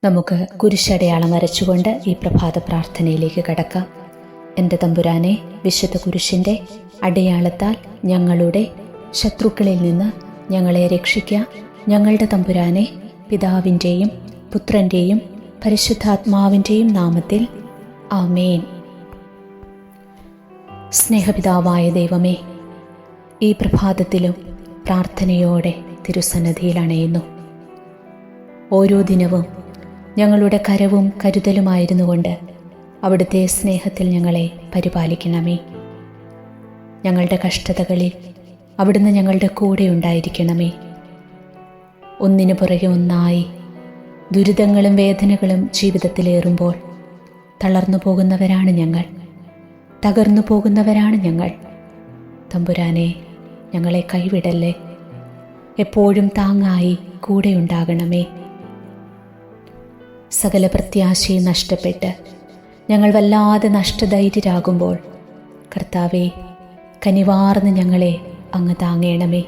നമുക്ക് കുരിശടയാളം വരച്ചുകൊണ്ട് ഈ പ്രഭാത പ്രാർത്ഥനയിലേക്ക് കടക്കാം. എൻ്റെ തമ്പുരാനെ, വിശുദ്ധ കുരിശിൻ്റെ അടയാളത്താൽ ഞങ്ങളുടെ ശത്രുക്കളിൽ നിന്ന് ഞങ്ങളെ രക്ഷിക്കുക. ഞങ്ങളുടെ തമ്പുരാനെ, പിതാവിൻ്റെയും പുത്രൻ്റെയും പരിശുദ്ധാത്മാവിൻ്റെയും നാമത്തിൽ ആമേൻ. സ്നേഹപിതാവായ ദൈവമേ, ഈ പ്രഭാതത്തിലും പ്രാർത്ഥനയോടെ തിരുസന്നിധിയിൽ അണയുന്നു. ഓരോ ദിനവും ഞങ്ങളുടെ കരവും കരുതലുമായിരുന്നുകൊണ്ട് അവിടുത്തെ സ്നേഹത്തിൽ ഞങ്ങളെ പരിപാലിക്കണമേ. ഞങ്ങളുടെ കഷ്ടതകളിൽ അവിടുന്ന് ഞങ്ങളുടെ കൂടെ ഉണ്ടായിരിക്കണമേ. ഒന്നിനു പുറകെ ഒന്നായി ദുരിതങ്ങളും വേദനകളും ജീവിതത്തിലേറുമ്പോൾ തളർന്നു പോകുന്നവരാണ് ഞങ്ങൾ, തകർന്നു പോകുന്നവരാണ് ഞങ്ങൾ. തമ്പുരാനെ, ഞങ്ങളെ കൈവിടല്ലേ. എപ്പോഴും താങ്ങായി കൂടെ ഉണ്ടാകണമേ. സകല പ്രത്യാശയും നഷ്ടപ്പെട്ട് ഞങ്ങൾ വല്ലാതെ നഷ്ടധൈര്യരാകുമ്പോൾ കർത്താവേ, കനിവാർന്ന് ഞങ്ങളെ അങ്ങ് താങ്ങേണമേ.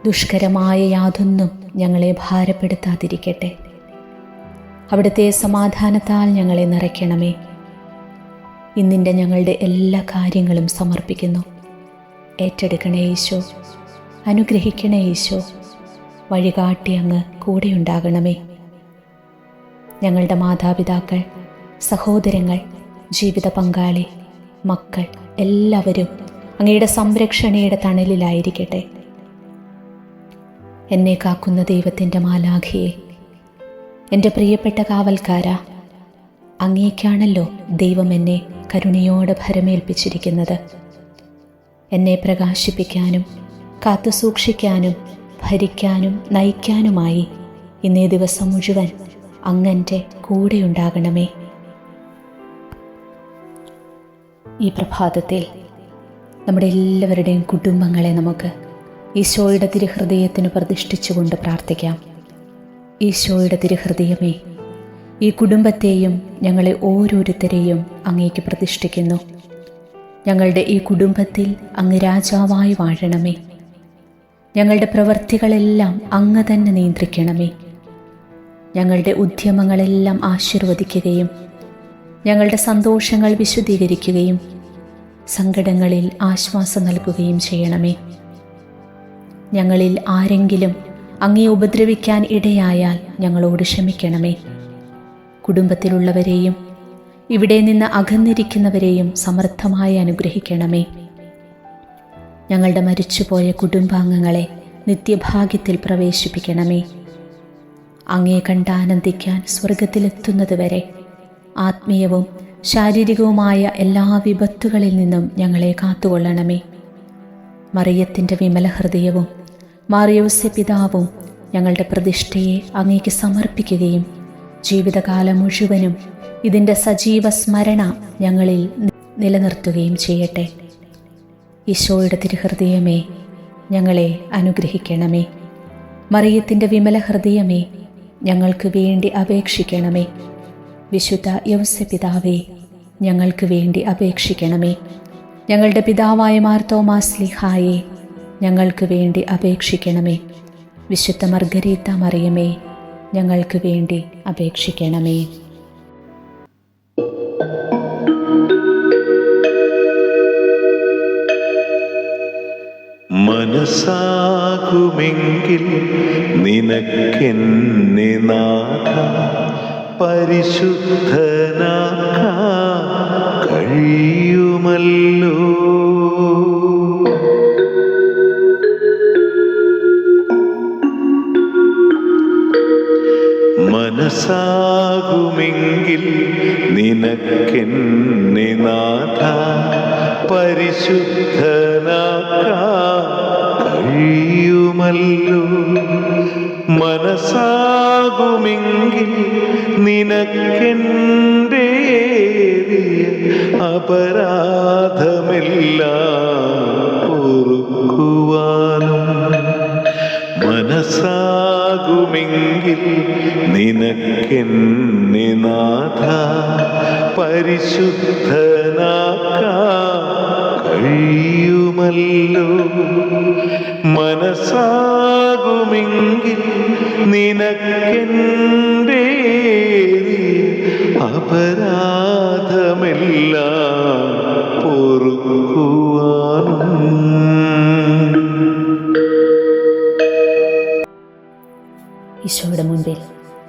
ദുഷ്കരമായ യാതൊന്നും ഞങ്ങളെ ഭാരപ്പെടുത്താതിരിക്കട്ടെ. അവിടുത്തെ സമാധാനത്താൽ ഞങ്ങളെ നിറയ്ക്കണമേ. ഇന്നിൻ്റെ ഞങ്ങളുടെ എല്ലാ കാര്യങ്ങളും സമർപ്പിക്കുന്നു. ഏറ്റെടുക്കണേ ഈശോ, അനുഗ്രഹിക്കണേ ഈശോ. വഴികാട്ടി അങ്ങ് കൂടെയുണ്ടാകണമേ. ഞങ്ങളുടെ മാതാപിതാക്കൾ, സഹോദരങ്ങൾ, ജീവിത പങ്കാളി, മക്കൾ എല്ലാവരും അങ്ങയുടെ സംരക്ഷണയുടെ തണലിലായിരിക്കട്ടെ. എന്നെ കാക്കുന്ന ദൈവത്തിൻ്റെ മാലാഖയെ, എൻ്റെ പ്രിയപ്പെട്ട കാവൽക്കാരാ, അങ്ങേക്കാണല്ലോ ദൈവം എന്നെ കരുണയോടെ ഭരമേൽപ്പിച്ചിരിക്കുന്നത്. എന്നെ പ്രകാശിപ്പിക്കാനും കാത്തു സൂക്ഷിക്കാനും ഭരിക്കാനും നയിക്കാനുമായി ഇന്നേ ദിവസം മുഴുവൻ അങ്ങൻ്റെ കൂടെയുണ്ടാകണമേ. ഈ പ്രഭാതത്തിൽ നമ്മുടെ എല്ലാവരുടെയും കുടുംബങ്ങളെ നമുക്ക് ഈശോയുടെ തിരുഹൃദയത്തിന് പ്രതിഷ്ഠിച്ചുകൊണ്ട് പ്രാർത്ഥിക്കാം. ഈശോയുടെ തിരുഹൃദയമേ, ഈ കുടുംബത്തെയും ഞങ്ങളെ ഓരോരുത്തരെയും അങ്ങേക്ക് പ്രതിഷ്ഠിക്കുന്നു. ഞങ്ങളുടെ ഈ കുടുംബത്തിൽ അങ്ങ് രാജാവായി വാഴണമേ. ഞങ്ങളുടെ പ്രവൃത്തികളെല്ലാം അങ്ങ് തന്നെ നിയന്ത്രിക്കണമേ. ഞങ്ങളുടെ ഉദ്യമങ്ങളെല്ലാം ആശീർവദിക്കുകയും ഞങ്ങളുടെ സന്തോഷങ്ങൾ വിശുദ്ധീകരിക്കുകയും സങ്കടങ്ങളിൽ ആശ്വാസം നൽകുകയും ചെയ്യണമേ. ഞങ്ങളിൽ ആരെങ്കിലും അങ്ങേ ഉപദ്രവിക്കാൻ ഇടയായാൽ ഞങ്ങളോട് ക്ഷമിക്കണമേ. കുടുംബത്തിലുള്ളവരെയും ഇവിടെ നിന്ന് അകന്നിരിക്കുന്നവരെയും സമർത്ഥമായി അനുഗ്രഹിക്കണമേ. ഞങ്ങളുടെ മരിച്ചുപോയ കുടുംബാംഗങ്ങളെ നിത്യഭാഗ്യത്തിൽ പ്രവേശിപ്പിക്കണമേ. അങ്ങേ കണ്ടാനന്ദിക്കാൻ സ്വർഗത്തിലെത്തുന്നതുവരെ ആത്മീയവും ശാരീരികവുമായ എല്ലാ വിപത്തുകളിൽ നിന്നും ഞങ്ങളെ കാത്തുകൊള്ളണമേ. മറിയത്തിൻ്റെ വിമല ഹൃദയവും മാറിയോസെ പിതാവും ഞങ്ങളുടെ പ്രതിഷ്ഠയെ അങ്ങേക്ക് സമർപ്പിക്കുകയും ജീവിതകാലം മുഴുവനും ഇതിൻ്റെ സജീവ സ്മരണ ഞങ്ങളിൽ നിലനിർത്തുകയും ചെയ്യട്ടെ. ഈശോയുടെ തിരുഹൃദയമേ, ഞങ്ങളെ അനുഗ്രഹിക്കണമേ. മറിയത്തിൻ്റെ വിമല ഹൃദയമേ, ഞങ്ങൾക്ക് വേണ്ടി അപേക്ഷിക്കണമേ. വിശുദ്ധ യൗസെ പിതാവേ, ഞങ്ങൾക്ക് വേണ്ടി അപേക്ഷിക്കണമേ. ഞങ്ങളുടെ പിതാവായ മാർ തോമാസ് ശ്ലീഹായെ, ഞങ്ങൾക്ക് വേണ്ടി അപേക്ഷിക്കണമേ. വിശുദ്ധ മർഗരീത്ത മറിയമേ, ഞങ്ങൾക്ക് വേണ്ടി അപേക്ഷിക്കണമേ. മനസ്സാകുമെങ്കിൽ നിനക്കെന്നെ നാഥ പരിശുദ്ധനാക്കാൻ കഴിയുമല്ലോ. മനസ്സാകുമെങ്കിൽ നിനക്കെന്നെ നാഥ പരിശുദ്ധനാക്കാൻ കഴിയുമല്ലോ. മനസ്സാകുമെങ്കിൽ നിനക്കെൻ്റെ അപരാധമെല്ലാം പൊറുക്കുവാനും, മനസ്സാകുമെങ്കിൽ നിനക്കെന്നെ നാഥ പരിശുദ്ധനാക്കാൻ കഴിയുമല്ലോ. മനസ്സാകുമെങ്കിൽ നിനക്കെൻ്റെ അപരാധമെല്ലാം പൊറുക്കുവാനും. ഈശോയുടെ മുൻപിൽ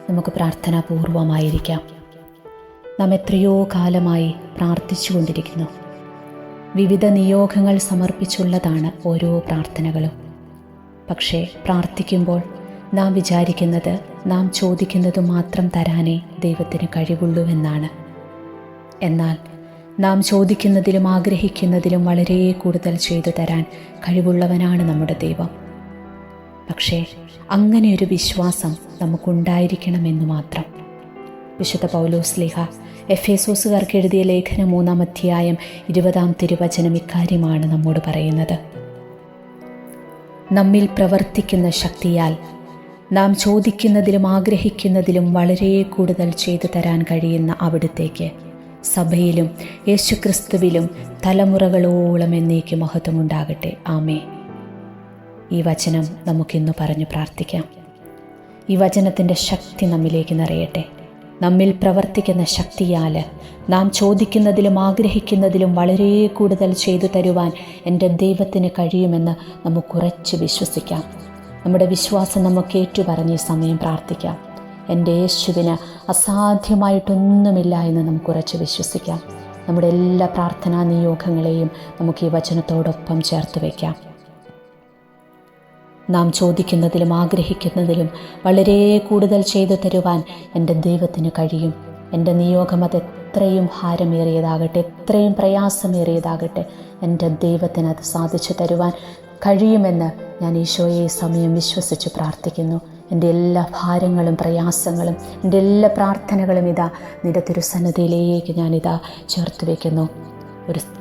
നമുക്ക് പ്രാർത്ഥനാപൂർവമായിരിക്കാം. നാം എത്രയോ കാലമായി പ്രാർത്ഥിച്ചുകൊണ്ടിരിക്കുന്നു. വിവിധ നിയോഗങ്ങൾ സമർപ്പിച്ചുള്ളതാണ് ഓരോ പ്രാർത്ഥനകളും. പക്ഷേ പ്രാർത്ഥിക്കുമ്പോൾ നാം വിചാരിക്കുന്നത് നാം ചോദിക്കുന്നത് മാത്രം തരാനേ ദൈവത്തിന് കഴിവുള്ളൂവെന്നാണ്. എന്നാൽ നാം ചോദിക്കുന്നതിലും ആഗ്രഹിക്കുന്നതിലും വളരെ കൂടുതൽ ചെയ്തു തരാൻ കഴിവുള്ളവനാണ് നമ്മുടെ ദൈവം. പക്ഷേ അങ്ങനെയൊരു വിശ്വാസം നമുക്കുണ്ടായിരിക്കണമെന്ന് മാത്രം. വിശുദ്ധ പൗലോസ്ലീഹ എഫേസോസുകാർക്ക് എഴുതിയ ലേഖനം 3-ാം അധ്യായം 20-ാം തിരുവചനം ഇക്കാര്യമാണ് നമ്മോട് പറയുന്നത്. നമ്മിൽ പ്രവർത്തിക്കുന്ന ശക്തിയാൽ നാം ചോദിക്കുന്നതിലും ആഗ്രഹിക്കുന്നതിലും വളരെ കൂടുതൽ ചെയ്തു തരാൻ കഴിയുന്ന അവിടുത്തേക്ക് സഭയിലും യേശുക്രിസ്തുവിലും തലമുറകളോളം എന്നേക്ക് മഹത്വമുണ്ടാകട്ടെ. ആമേ. ഈ വചനം നമുക്കിന്ന് പറഞ്ഞു പ്രാർത്ഥിക്കാം. ഈ വചനത്തിൻ്റെ ശക്തി നമ്മിലേക്ക് നിറയട്ടെ. നമ്മിൽ പ്രവർത്തിക്കുന്ന ശക്തിയാൽ നാം ചോദിക്കുന്നതിലും ആഗ്രഹിക്കുന്നതിലും വളരെ കൂടുതൽ ചെയ്തു തരുവാൻ എൻ്റെ ദൈവത്തിന് കഴിയുമെന്ന് നമുക്കുറച്ച് വിശ്വസിക്കാം. നമ്മുടെ വിശ്വാസം നമുക്ക് ഏറ്റുപറഞ്ഞ് ഈ സമയം പ്രാർത്ഥിക്കാം. എൻ്റെ യേശുവിന് അസാധ്യമായിട്ടൊന്നുമില്ല എന്ന് നമുക്കുറച്ച് വിശ്വസിക്കാം. നമ്മുടെ എല്ലാ പ്രാർത്ഥനാ നിയോഗങ്ങളെയും നമുക്ക് ഈ വചനത്തോടൊപ്പം ചേർത്ത് വയ്ക്കാം. നാം ചോദിക്കുന്നതിലും ആഗ്രഹിക്കുന്നതിലും വളരെ കൂടുതൽ ചെയ്തു തരുവാൻ എൻ്റെ ദൈവത്തിന് കഴിയും. എൻ്റെ നിയോഗം അത് എത്രയും ഭാരമേറിയതാകട്ടെ, എത്രയും പ്രയാസമേറിയതാകട്ടെ, എൻ്റെ ദൈവത്തിന് അത് സാധിച്ചു തരുവാൻ കഴിയുമെന്ന് ഞാൻ ഈശോയെ സമയം വിശ്വസിച്ച് പ്രാർത്ഥിക്കുന്നു. എൻ്റെ എല്ലാ ഭാരങ്ങളും പ്രയാസങ്ങളും എൻ്റെ എല്ലാ പ്രാർത്ഥനകളും ഇതാ നിന്റെ തിരുസന്നിധിയിലേക്ക് ഞാനിതാ ചേർത്ത് വയ്ക്കുന്നു.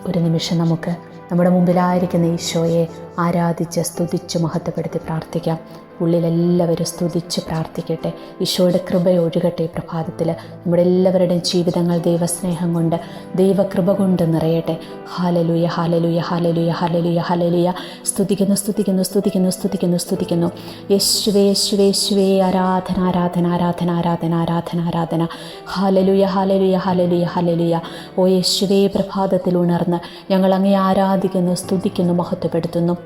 ഒരു നിമിഷം നമുക്ക് നമ്മുടെ മുമ്പിലായിരിക്കുന്ന ഈശോയെ ആരാധിച്ച് സ്തുതിച്ച് മഹത്വപ്പെടുത്തി പ്രാർത്ഥിക്കാം. ഉള്ളിലെല്ലാവരും സ്തുതിച്ച് പ്രാർത്ഥിക്കട്ടെ. ഈശോയുടെ കൃപ ഒഴുകട്ടെ. പ്രഭാതത്തിൽ നമ്മുടെ എല്ലാവരുടെയും ജീവിതങ്ങൾ ദൈവസ്നേഹം കൊണ്ട് ദൈവകൃപ കൊണ്ട് നിറയട്ടെ. ഹല്ലേലൂയ ഹല്ലേലൂയ ഹല്ലേലൂയ ഹല്ലേലൂയ ഹല്ലേലൂയ. സ്തുതിക്കുന്നു സ്തുതിക്കുന്നു സ്തുതിക്കുന്നു സ്തുതിക്കുന്നു സ്തുതിക്കുന്നു. യേശുവേ യേശുവേ യേശുവേ. ആരാധന ആരാധന ആരാധന ആരാധന ആരാധന ആരാധന. ഹല്ലേലൂയ ഹല്ലേലൂയ ഹല്ലേലൂയ ഹല്ലേലൂയ. ഓ യേശുവേ, പ്രഭാതത്തിൽ ഉണർന്ന് ഞങ്ങൾ അങ്ങയെ ആരാധിക്കുന്നു, സ്തുതിക്കുന്നു, മഹത്വപ്പെടുത്തുന്നു.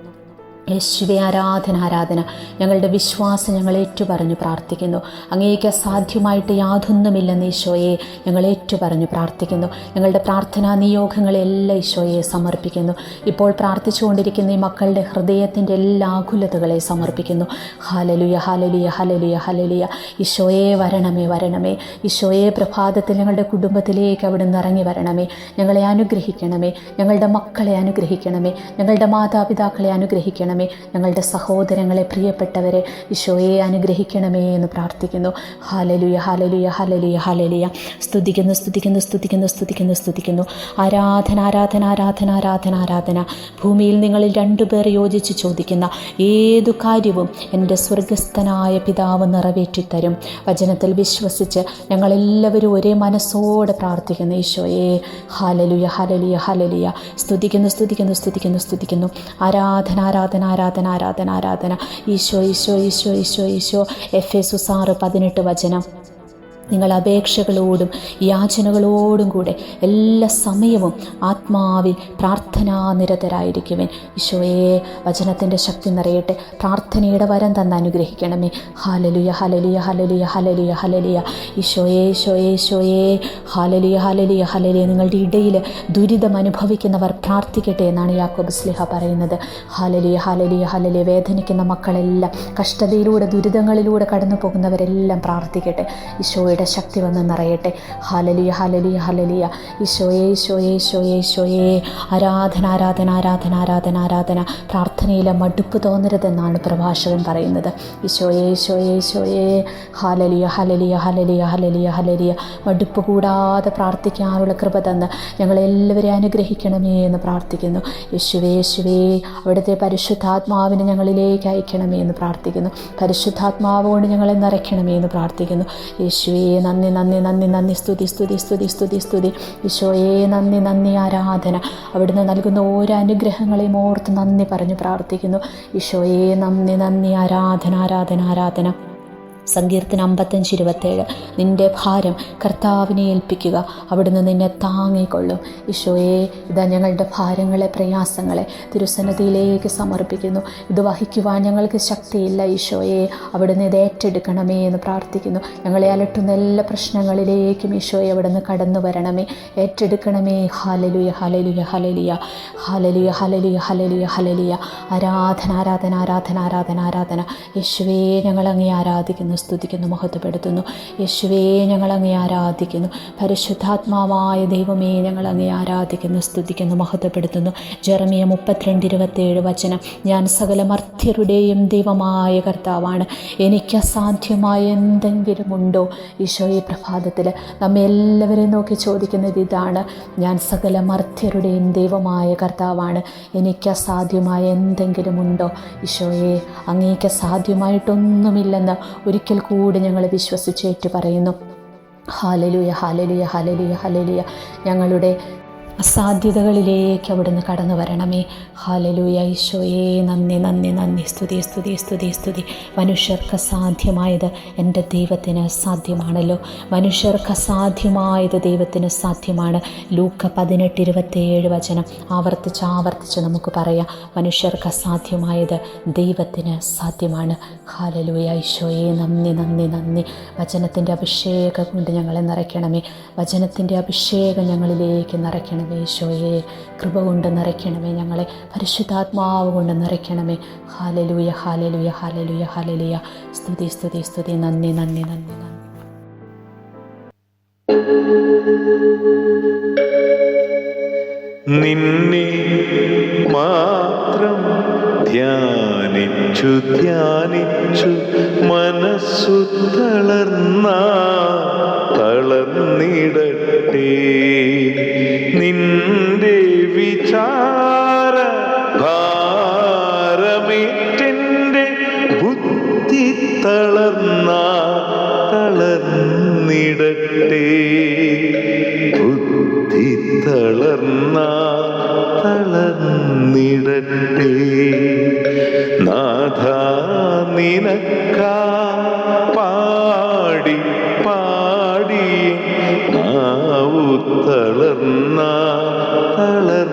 യേശുവേ, ആരാധന ആരാധന. ഞങ്ങളുടെ വിശ്വാസം ഞങ്ങൾ ഏറ്റുപറഞ്ഞു പ്രാർത്ഥിക്കുന്നു. അങ്ങേക്ക് അസാധ്യമായിട്ട് യാതൊന്നുമില്ലെന്ന് ഈശോയെ ഞങ്ങൾ ഏറ്റുപറഞ്ഞു പ്രാർത്ഥിക്കുന്നു. ഞങ്ങളുടെ പ്രാർത്ഥനാ നിയോഗങ്ങളെല്ലാം ഈശോയെ സമർപ്പിക്കുന്നു. ഇപ്പോൾ പ്രാർത്ഥിച്ചുകൊണ്ടിരിക്കുന്ന ഈ മക്കളുടെ ഹൃദയത്തിൻ്റെ എല്ലാ ആകുലതകളെ സമർപ്പിക്കുന്നു. ഹല്ലേലൂയ ഹല്ലേലൂയ ഹല്ലേലൂയ ഹല്ലേലൂയ. ഈശോയെ വരണമേ വരണമേ. ഈശോയെ, പ്രഭാതത്തിൽ ഞങ്ങളുടെ കുടുംബത്തിലേക്ക് അവിടുന്ന് ഇറങ്ങി വരണമേ. ഞങ്ങളെ അനുഗ്രഹിക്കണമേ. ഞങ്ങളുടെ മക്കളെ അനുഗ്രഹിക്കണമേ. ഞങ്ങളുടെ മാതാപിതാക്കളെ അനുഗ്രഹിക്കണമേ. ഞങ്ങളുടെ സഹോദരങ്ങളെ, പ്രിയപ്പെട്ടവരെ ഈശോയെ അനുഗ്രഹിക്കണമേ എന്ന് പ്രാർത്ഥിക്കുന്നു. ഹല്ലേലൂയ ഹല്ലേലൂയ ഹല്ലേലൂയ ഹല്ലേലൂയ. സ്തുതിക്കുന്നു സ്തുതിക്കുന്നു സ്തുതിക്കുന്നു സ്തുതിക്കുന്നു സ്തുതിക്കുന്നു. ആരാധന ആരാധന ആരാധന ആരാധന ആരാധന. ഭൂമിയിൽ നിങ്ങളിൽ 2 പേർ യോജിച്ച് ചോദിക്കുന്ന ഏതു കാര്യവും എൻ്റെ സ്വർഗസ്ഥനായ പിതാവ് നിറവേറ്റിത്തരും. വചനത്തിൽ വിശ്വസിച്ച് ഞങ്ങളെല്ലാവരും ഒരേ മനസ്സോടെ പ്രാർത്ഥിക്കുന്നു. ഈശോയെ ഹല്ലേലൂയ ഹല്ലേലൂയ ഹല്ലേലൂയ. സ്തുതിക്കുന്നു സ്തുതിക്കുന്നു സ്തുതിക്കുന്നു സ്തുതിക്കുന്നു. ആരാധന ആരാധന ആരാധന ആരാധന ആരാധന. ഈശോ ഈശോ ഈശോ ഈശോ ഈശോ. എഫേസോസ് 6:18 വചനം. നിങ്ങൾ അപേക്ഷകളോടും യാചനകളോടും കൂടെ എല്ലാ സമയവും ആത്മാവിൽ പ്രാർത്ഥനാനിരതരായിരിക്കുവാൻ. ഈശോയെ, വചനത്തിൻ്റെ ശക്തി നിറയട്ടെ. പ്രാർത്ഥനയുടെ വരം തന്ന് അനുഗ്രഹിക്കണമേ. ഹല്ലേലൂയ ഹല്ലേലൂയ ഹല്ലേലൂയ ഹല്ലേലൂയ ഹല്ലേലൂയ. ഈശോയെ ഈശോയെ ഈശോയെ. ഹല്ലേലൂയ ഹല്ലേലൂയ ഹല്ലേലൂയ. നിങ്ങളുടെ ഇടയിൽ ദുരിതം അനുഭവിക്കുന്നവർ പ്രാർത്ഥിക്കട്ടെ എന്നാണ് യാക്കോബ് ശ്ലീഹ പറയുന്നത്. ഹല്ലേലൂയ ഹല്ലേലൂയ ഹല്ലേലൂയ. വേദനിക്കുന്ന മക്കളെല്ലാം, കഷ്ടതയിലൂടെ ദുരിതങ്ങളിലൂടെ കടന്നു പോകുന്നവരെല്ലാം പ്രാർത്ഥിക്കട്ടെ. ഈശോയുടെ ശക്തി വന്ന് നിറയട്ടെ. ഹല്ലേലൂയ ഹല്ലേലൂയ ഹല്ലേലൂയ. ഈശോയെ ഈശോയെ ഈശോയെ ഈശോയെ. ആരാധന ആരാധന ആരാധന ആരാധന ആരാധന. പ്രാർത്ഥനയിലെ മടുപ്പ് തോന്നരുതെന്നാണ് പ്രഭാഷകൻ പറയുന്നത്. ഈശോയെ ഈശോയെ ഈശോയെ. ഹല്ലേലൂയ ഹല്ലേലൂയ ഹല്ലേലൂയ ഹല്ലേലൂയ ഹല്ലേലൂയ. മടുപ്പ് കൂടാതെ പ്രാർത്ഥിക്കാനുള്ള കൃപ തന്ന് ഞങ്ങളെല്ലാവരെയും അനുഗ്രഹിക്കണമേ എന്ന് പ്രാർത്ഥിക്കുന്നു. യേശുവേ യേശുവേ. അവിടുത്തെ പരിശുദ്ധാത്മാവിനെ ഞങ്ങളിലേക്ക് അയക്കണമേ എന്ന് പ്രാർത്ഥിക്കുന്നു. പരിശുദ്ധാത്മാവ് കൊണ്ട് ഞങ്ങളെ നിറയ്ക്കണമേ എന്ന് പ്രാർത്ഥിക്കുന്നു. യേശുവേ ഈശോയെ നന്ദി നന്ദി നന്ദി നന്ദി, സ്തുതി സ്തുതി സ്തുതി സ്തുതി സ്തുതി. ഈശോയെ നന്ദി നന്ദി, ആരാധന. അവിടുന്ന് നൽകുന്ന ഓരോ അനുഗ്രഹങ്ങളെയും ഓർത്ത് നന്ദി പറഞ്ഞ് പ്രാർത്ഥിക്കുന്നു. ഈശോയെ നന്ദി നന്ദി, ആരാധന ആരാധന ആരാധന. സങ്കീർത്തനം 55:27. നിൻ്റെ ഭാരം കർത്താവിനെ ഏൽപ്പിക്കുക, അവിടുന്ന് നിന്നെ താങ്ങിക്കൊള്ളും. ഈശോയെ, ഇതാ ഞങ്ങളുടെ ഭാരങ്ങളെ, പ്രയാസങ്ങളെ തിരുസന്നിധിയിലേക്ക് സമർപ്പിക്കുന്നു. ഇത് വഹിക്കുവാൻ ഞങ്ങൾക്ക് ശക്തിയില്ല. ഈശോയെ, അവിടുന്ന് ഇത് ഏറ്റെടുക്കണമേ എന്ന് പ്രാർത്ഥിക്കുന്നു. ഞങ്ങളെ അലട്ടുന്ന എല്ലാ പ്രശ്നങ്ങളിലേക്കും ഈശോയെ അവിടുന്ന് കടന്നു വരണമേ, ഏറ്റെടുക്കണമേ. ഹല്ലേലൂയ ഹല്ലേലൂയ ഹല്ലേലൂയ ഹല്ലേലൂയ ഹല്ലേലൂയ ഹല്ലേലൂയ ഹല്ലേലൂയ. ആരാധന ആരാധന ആരാധന ആരാധന ആരാധന. യേശുവേ, ഞങ്ങളങ്ങേ ആരാധിക്കുന്നു, സ്തുതിക്കുന്നു, മഹത്വപ്പെടുത്തുന്നു. യേശുവേ, ഞങ്ങളങ്ങേ ആരാധിക്കുന്നു. പരിശുദ്ധാത്മാവായ ദൈവമേ, ഞങ്ങളങ്ങേ ആരാധിക്കുന്നു, സ്തുതിക്കുന്നു, മഹത്വപ്പെടുത്തുന്നു. ജെറമിയ 32:27 ഞാൻ സകല മർത്യരുടെയും ദൈവമായ കർത്താവാണ്, എനിക്ക് അസാധ്യമായ എന്തെങ്കിലും ഉണ്ടോ? ഈശോ, ഈ പ്രഭാതത്തിൽ നമ്മെ എല്ലാവരെയും നോക്കി ചോദിക്കുന്നത് ഇതാണ്. ഞാൻ സകല മർത്യരുടെയും ദൈവമായ കർത്താവാണ്, എനിക്ക് അസാധ്യമായ എന്തെങ്കിലും ഉണ്ടോ? ഈശോയെ, അങ്ങേക്ക് അസാധ്യമായിട്ടൊന്നുമില്ലെന്ന് ഒരിക്കൽ കൂടി ഞങ്ങൾ വിശ്വസിച്ചേറ്റ് പറയുന്നു. ഹല്ലേലൂയ ഹല്ലേലൂയ ഹല്ലേലൂയ ഹല്ലേലൂയ. ഞങ്ങളുടെ അസാധ്യതകളിലേക്ക് അവിടുന്ന് കടന്നു വരണമേ. ഹല്ലേലൂയ. ഈശോയെ നന്ദി നന്ദി നന്ദി, സ്തുതി സ്തുതി സ്തുതി സ്തുതി. മനുഷ്യർക്ക് അസാധ്യമായത് എൻ്റെ ദൈവത്തിന് സാധ്യമാണല്ലോ. മനുഷ്യർക്ക് അസാധ്യമായത് ദൈവത്തിന് സാധ്യമാണ്. ലൂക്ക 18:27 ആവർത്തിച്ച് നമുക്ക് പറയാം. മനുഷ്യർക്ക് അസാധ്യമായത് ദൈവത്തിന് സാധ്യമാണ്. ഹല്ലേലൂയ. ഈശോയെ നന്ദി നന്ദി നന്ദി. വചനത്തിൻ്റെ അഭിഷേകം കൊണ്ട് ഞങ്ങളെ നിറയ്ക്കണമേ. വചനത്തിൻ്റെ അഭിഷേകം ഞങ്ങളിലേക്ക് നിറയ്ക്കണമേ. ഈശോയെ, കൃപ കൊണ്ട് നിറയ്ക്കണമേ. ഞങ്ങളെ പരിശുദ്ധാത്മാവ് കൊണ്ട് നിറയ്ക്കണമേ. ഹല്ലേലൂയ ഹല്ലേലൂയ ഹല്ലേലൂയ ഹല്ലേലൂയ. സ്തുതി സ്തുതി സ്തുതി. നന്ദി നന്ദി നന്ദി നന്ദി. നിന്നെ മാത്രം ധ്യാനിച്ചു ധ്യാനിച്ചു മനസ്സു തളർന്നിടട്ടെ. നിന്റെ വിചാര ഭാരമേറ്റെൻ്റെ ബുദ്ധി തളർന്നിടട്ടെ. ബുദ്ധി തളർന്നിടട്ടെ. നാഥ, നിനക്കാ പാടി പാടി നാവു തളർന്നിടട്ടെ.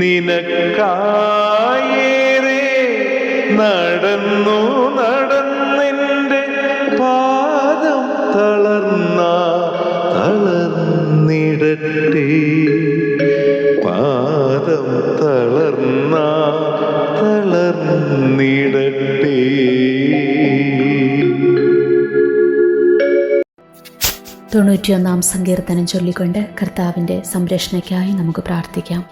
നിനക്കായേറെ നടന്നു നടന്നെൻ്റെ പാദം തളർന്നിടട്ടെ. പാദം തളർന്നിടട്ടെ. 91 സങ്കീർത്തനം ചൊല്ലിക്കൊണ്ട് കർത്താവിൻ്റെ സംരക്ഷണയ്ക്കായി നമുക്ക് പ്രാർത്ഥിക്കാം.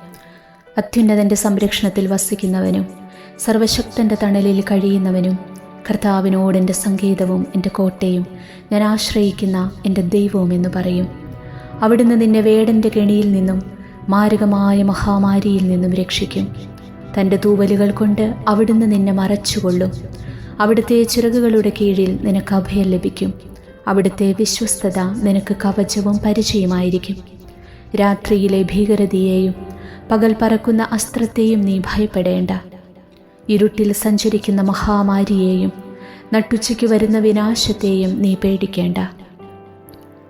അത്യുന്നതൻ്റെ സംരക്ഷണത്തിൽ വസിക്കുന്നവനും സർവശക്തൻ്റെ തണലിൽ കഴിയുന്നവനും കർത്താവിനോട് എൻ്റെ സങ്കേതവും എൻ്റെ കോട്ടയും ഞാൻ ആശ്രയിക്കുന്ന എൻ്റെ ദൈവവും എന്ന് പറയും. അവിടുന്ന് നിന്നെ വേടൻ്റെ കെണിയിൽ നിന്നും മാരകമായ മഹാമാരിയിൽ നിന്നും രക്ഷിക്കും. തൻ്റെ തൂവലുകൾ കൊണ്ട് അവിടുന്ന് നിന്നെ മറച്ചുകൊള്ളും. അവിടുത്തെ ചിറകുകളുടെ കീഴിൽ നിനക്ക് അഭയം ലഭിക്കും. അവിടുത്തെ വിശ്വസ്തത നിനക്ക് കവചവും പരിചയമായിരിക്കും. രാത്രിയിലെ ഭീകരതയെയും പകൽ പറക്കുന്ന അസ്ത്രത്തെയും നീ ഭയപ്പെടേണ്ട. ഇരുട്ടിൽ സഞ്ചരിക്കുന്ന മഹാമാരിയെയും നട്ടുച്ചയ്ക്ക് വരുന്ന വിനാശത്തെയും നീ പേടിക്കേണ്ട.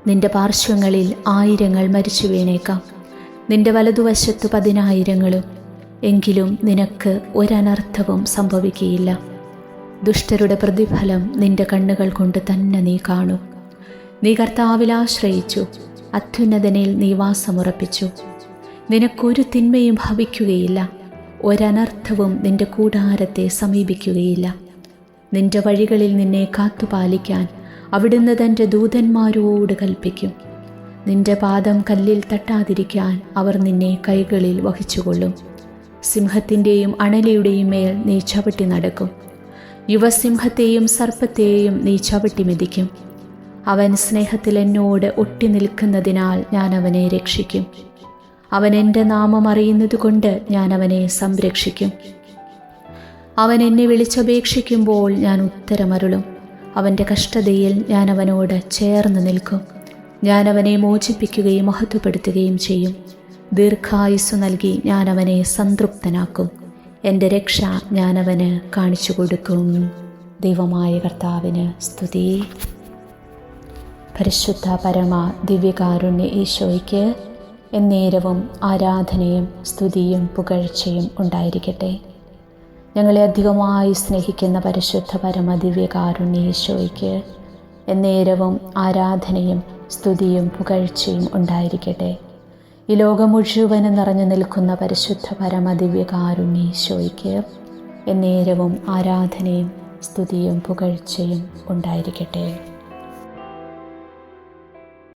നിന്റെ പാർശ്വങ്ങളിൽ 1000 മരിച്ചു വീണേക്കാം, നിന്റെ വലതുവശത്ത് 10,000, എങ്കിലും നിനക്ക് ഒരനർത്ഥവും സംഭവിക്കുകയില്ല. ദുഷ്ടരുടെ പ്രതിഫലം നിന്റെ കണ്ണുകൾ കൊണ്ട് തന്നെ നീ കാണും. നീ കർത്താവിൽ ആശ്രയിച്ചു, അത്യുന്നതനിൽ നീ വാസമുറപ്പിച്ചു. നിനക്കൊരു തിന്മയും ഭവിക്കുകയില്ല, ഒരനർത്ഥവും നിന്റെ കൂടാരത്തെ സമീപിക്കുകയില്ല. നിന്റെ വഴികളിൽ നിന്നെ കാത്തുപാലിക്കാൻ അവിടുന്ന് തൻ്റെ ദൂതന്മാരോട് കൽപ്പിക്കും. നിന്റെ പാദം കല്ലിൽ തട്ടാതിരിക്കാൻ അവർ നിന്നെ കൈകളിൽ വഹിച്ചുകൊള്ളും. സിംഹത്തിൻ്റെയും അണലിയുടെയും മേൽ നീ ചവിട്ടി നടക്കും. യുവസിംഹത്തെയും സർപ്പത്തെയും നീ ചവിട്ടി മെതിക്കും. അവൻ സ്നേഹത്തിൽ എന്നോട് ഒട്ടി നിൽക്കുന്നതിനാൽ ഞാൻ അവനെ രക്ഷിക്കും. അവൻ എൻ്റെ നാമം അറിയുന്നതുകൊണ്ട് ഞാൻ അവനെ സംരക്ഷിക്കും. അവൻ എന്നെ വിളിച്ചപേക്ഷിക്കുമ്പോൾ ഞാൻ ഉത്തരമരുളും. അവൻ്റെ കഷ്ടതയിൽ ഞാൻ അവനോട് ചേർന്ന് നിൽക്കും. ഞാൻ അവനെ മോചിപ്പിക്കുകയും മഹത്വപ്പെടുത്തുകയും ചെയ്യും. ദീർഘായുസ്സു നൽകി ഞാൻ അവനെ സംതൃപ്തനാക്കും. എൻ്റെ രക്ഷ ഞാൻ അവന് കാണിച്ചു കൊടുക്കും. ദൈവമായ കർത്താവിന് സ്തുതി. പരിശുദ്ധ പരമ ദിവ്യകാരുണ്യ ഈശോയ്ക്ക് എന്നേരവും ആരാധനയും സ്തുതിയും പുകഴ്ചയും ഉണ്ടായിരിക്കട്ടെ. ഞങ്ങളെ അധികമായി സ്നേഹിക്കുന്ന പരിശുദ്ധ പരമ ദിവ്യകാരുണ്യ ഈശോയ്ക്ക് എന്നേരവും ആരാധനയും സ്തുതിയും പുകഴ്ചയും ഉണ്ടായിരിക്കട്ടെ. ഈ ലോകം മുഴുവനും നിറഞ്ഞു നിൽക്കുന്ന പരിശുദ്ധ പരമ ദിവ്യകാരുണ്യ ഈശോയ്ക്ക് എന്നേരവും ആരാധനയും സ്തുതിയും പുകഴ്ചയും ഉണ്ടായിരിക്കട്ടെ.